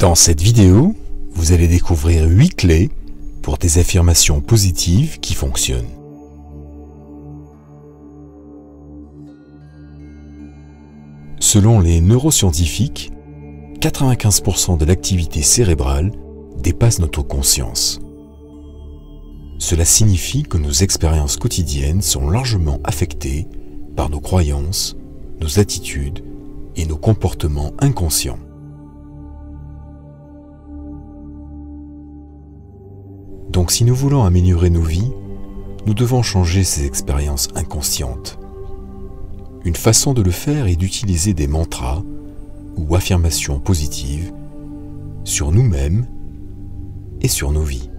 Dans cette vidéo, vous allez découvrir 8 clés pour des affirmations positives qui fonctionnent. Selon les neuroscientifiques, 95% de l'activité cérébrale dépasse notre conscience. Cela signifie que nos expériences quotidiennes sont largement affectées par nos croyances, nos attitudes et nos comportements inconscients. Donc si nous voulons améliorer nos vies, nous devons changer ces expériences inconscientes. Une façon de le faire est d'utiliser des mantras ou affirmations positives sur nous-mêmes et sur nos vies.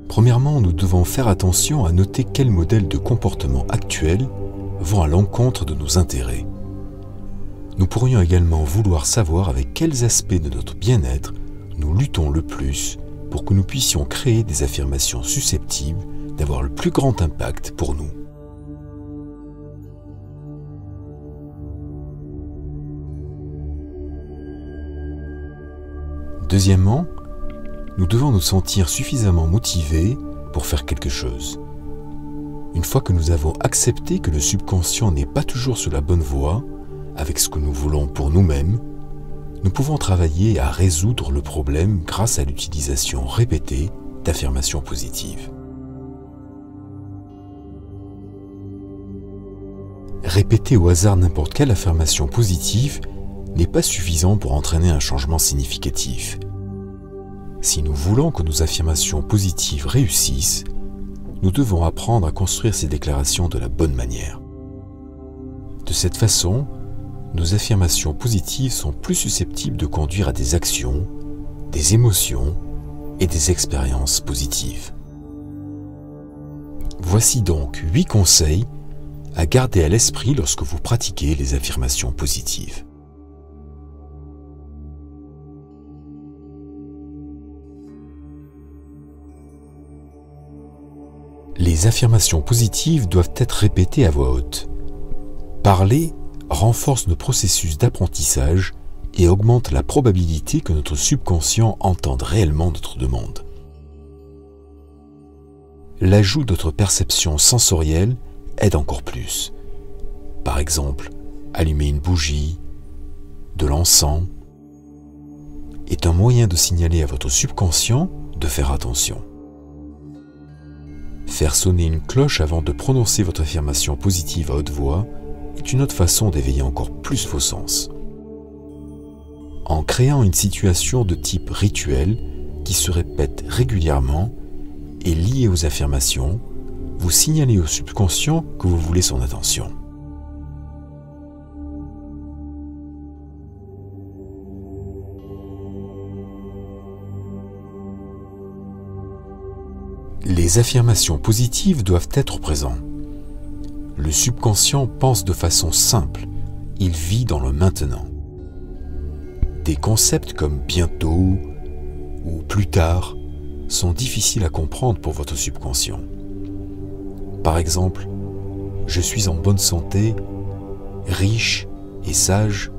Premièrement, nous devons faire attention à noter quels modèles de comportement actuels vont à l'encontre de nos intérêts. Nous pourrions également vouloir savoir avec quels aspects de notre bien-être nous luttons le plus pour que nous puissions créer des affirmations susceptibles d'avoir le plus grand impact pour nous. Deuxièmement, nous devons nous sentir suffisamment motivés pour faire quelque chose. Une fois que nous avons accepté que le subconscient n'est pas toujours sur la bonne voie, avec ce que nous voulons pour nous-mêmes, nous pouvons travailler à résoudre le problème grâce à l'utilisation répétée d'affirmations positives. Répéter au hasard n'importe quelle affirmation positive n'est pas suffisant pour entraîner un changement significatif. Si nous voulons que nos affirmations positives réussissent, nous devons apprendre à construire ces déclarations de la bonne manière. De cette façon, nos affirmations positives sont plus susceptibles de conduire à des actions, des émotions et des expériences positives. Voici donc 8 conseils à garder à l'esprit lorsque vous pratiquez les affirmations positives. Les affirmations positives doivent être répétées à voix haute. Parler renforce nos processus d'apprentissage et augmente la probabilité que notre subconscient entende réellement notre demande. L'ajout d'autres perceptions sensorielles aide encore plus. Par exemple, allumer une bougie, de l'encens, est un moyen de signaler à votre subconscient de faire attention. Faire sonner une cloche avant de prononcer votre affirmation positive à haute voix est une autre façon d'éveiller encore plus vos sens. En créant une situation de type rituel qui se répète régulièrement et liée aux affirmations, vous signalez au subconscient que vous voulez son attention. Les affirmations positives doivent être présentes. Le subconscient pense de façon simple, il vit dans le maintenant. Des concepts comme bientôt ou plus tard sont difficiles à comprendre pour votre subconscient. Par exemple, je suis en bonne santé, riche et sage,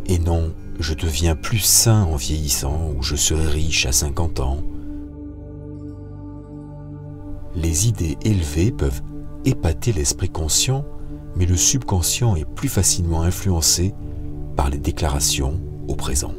et non, je deviens plus sain en vieillissant ou je serai riche à 50 ans. Les idées élevées peuvent épater l'esprit conscient, mais le subconscient est plus facilement influencé par les déclarations au présent.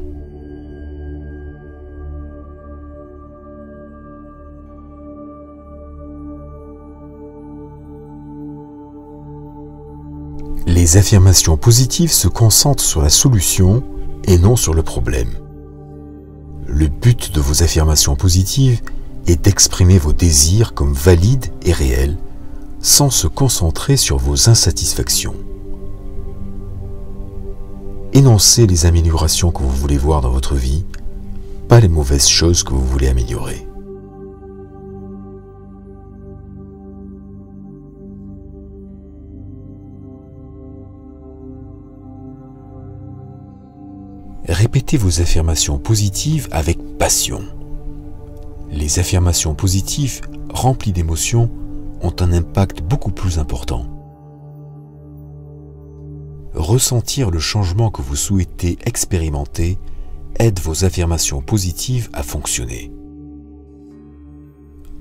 Les affirmations positives se concentrent sur la solution et non sur le problème. Le but de vos affirmations positives est d'exprimer vos désirs comme valides et réels, sans se concentrer sur vos insatisfactions. Énoncez les améliorations que vous voulez voir dans votre vie, pas les mauvaises choses que vous voulez améliorer. Répétez vos affirmations positives avec passion. Les affirmations positives remplies d'émotions ont un impact beaucoup plus important. ressentir le changement que vous souhaitez expérimenter aide vos affirmations positives à fonctionner.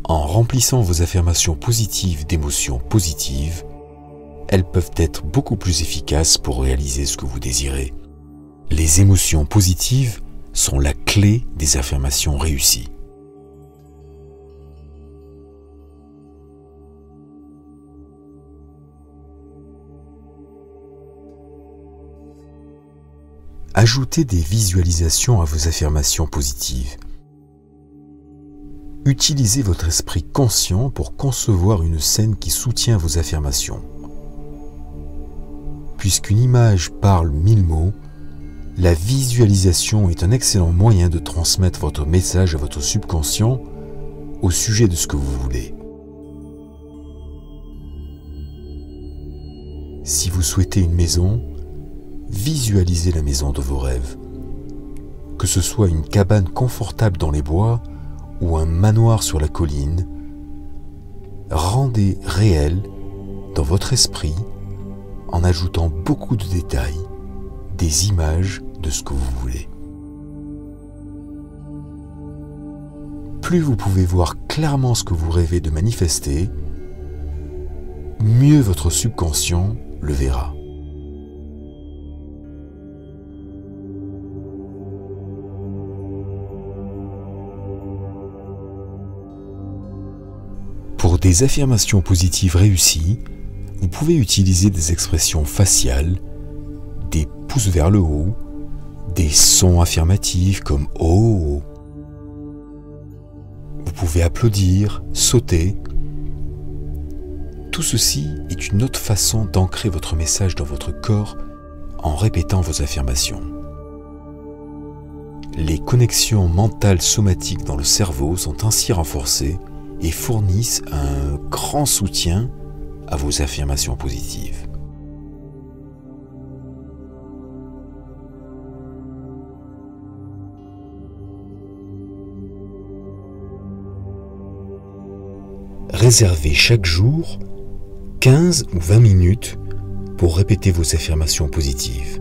En remplissant vos affirmations positives d'émotions positives, elles peuvent être beaucoup plus efficaces pour réaliser ce que vous désirez. Les émotions positives sont la clé des affirmations réussies. Ajoutez des visualisations à vos affirmations positives. Utilisez votre esprit conscient pour concevoir une scène qui soutient vos affirmations. Puisqu'une image parle 1000 mots, la visualisation est un excellent moyen de transmettre votre message à votre subconscient au sujet de ce que vous voulez. Si vous souhaitez une maison, visualisez la maison de vos rêves. Que ce soit une cabane confortable dans les bois ou un manoir sur la colline, rendez réel dans votre esprit en ajoutant beaucoup de détails, des images de ce que vous voulez. Plus vous pouvez voir clairement ce que vous rêvez de manifester, mieux votre subconscient le verra. Pour des affirmations positives réussies, vous pouvez utiliser des expressions faciales, des pouces vers le haut, des sons affirmatifs comme « oh ». Vous pouvez applaudir, sauter. Tout ceci est une autre façon d'ancrer votre message dans votre corps en répétant vos affirmations. Les connexions mentales somatiques dans le cerveau sont ainsi renforcées et fournissent un grand soutien à vos affirmations positives. Réservez chaque jour 15 ou 20 minutes pour répéter vos affirmations positives.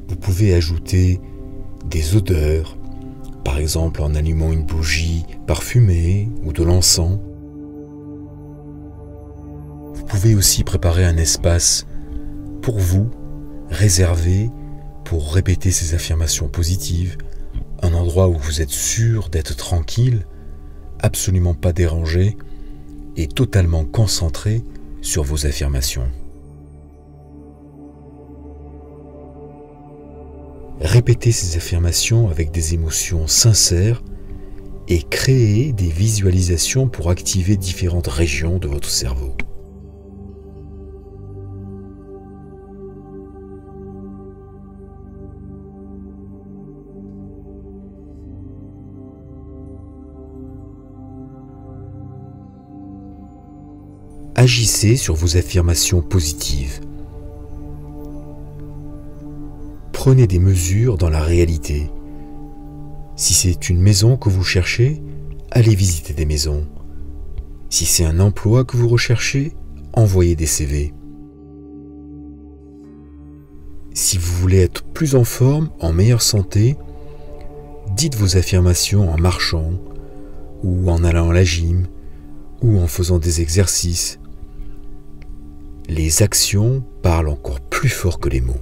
Vous pouvez ajouter des odeurs, par exemple en allumant une bougie parfumée ou de l'encens. Vous pouvez aussi préparer un espace pour vous, réservé pour répéter ces affirmations positives, un endroit où vous êtes sûr d'être tranquille, absolument pas dérangé et totalement concentré sur vos affirmations. Répétez ces affirmations avec des émotions sincères et créez des visualisations pour activer différentes régions de votre cerveau. Agissez sur vos affirmations positives. Prenez des mesures dans la réalité. Si c'est une maison que vous cherchez, allez visiter des maisons. Si c'est un emploi que vous recherchez, envoyez des CV. Si vous voulez être plus en forme, en meilleure santé, dites vos affirmations en marchant, ou en allant à la gym, ou en faisant des exercices. Les actions parlent encore plus fort que les mots.